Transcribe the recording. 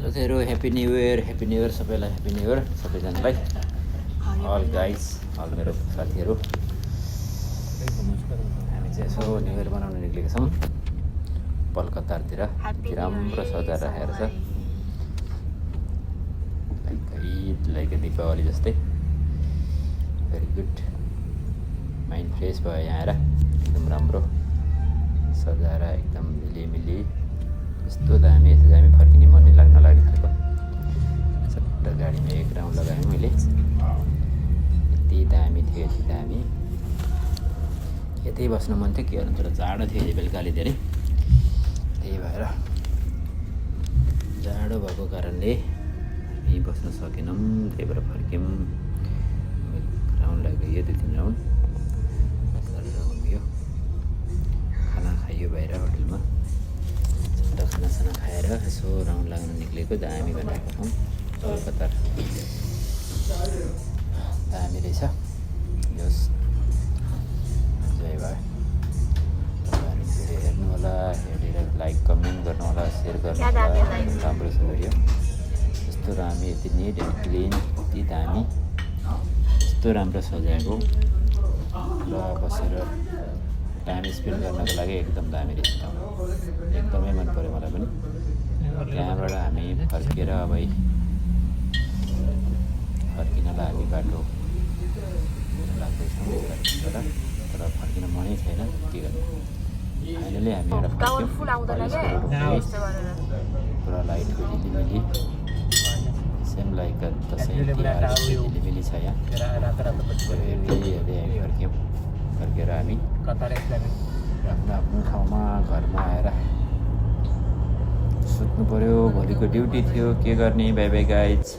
साथीहरू happy new year सबैलाई happy new year सबैजनालाई अल गाइज अल मेरो साथीहरू हामी चाहिँ यसो न्यु इयर मनाउन निक्लेको छौँ कलकत्तातिर राम्रो सजाएर राखेको छ लाइक दीपावली जस्तै भेरी गुड माइन्ड फ्रेस भयो यहाँ आएर एकदम राम्रो सजाएर एकदम मिलिमिली यस्तो दामी फर्किने मन नै लाग्न लाग्ने खालको सट्ट गाडीमा एक राउन्ड लगाएँ मैले यति दामी थियो यति दामी यतै बस्न मन थियो के गर्नु तर जाडो थियो हिजो बेलुकाले धेरै त्यही भएर जाडो भएको कारणले हामी बस्न सकेनौँ त्यही भएर फर्क्यौँ राउन्ड लाग्यो 2-3 राउन्ड गरेर घुमियो खाना खाइयो बाहिर होटलमा खानासाना खाएर यसो राउन्ड लाग्न निक्लेको दामी बनाएको ठाउँ कलकत्ता दामी रहेछ जस जय भयो तपाईँहरू फेरि हेर्नु होला हेरेर लाइक कमेन्ट गर्नु होला सेयर गर्नु होला राम्रो छ भिडियो यस्तो राम्रो यति निट एन्ड क्लिन यति दामी यस्तो राम्रो सजाएको र बसेर टाइम स्पेन्ड गर्नको लागि एकदम दामी रहेछ एकदमै मन पऱ्यो मलाई पनि त्यहाँबाट हामी फर्केर अब फर्किनलाई हामी बाटो लाग्दैछौँ तर फर्किन मनै छैन के गर्नु फाइनली हामी एउटा पुरा लाइटको झिलिमिली सेम लाइक दसैँ तिहार झिलिमिली छ यहाँ हेर्दै हामी फर्केर हामी आफ्नो ठाउँमा घरमा आएर सुत्नु पऱ्यो भोलिको ड्युटी थियो के गर्ने बाई बाई गाइज।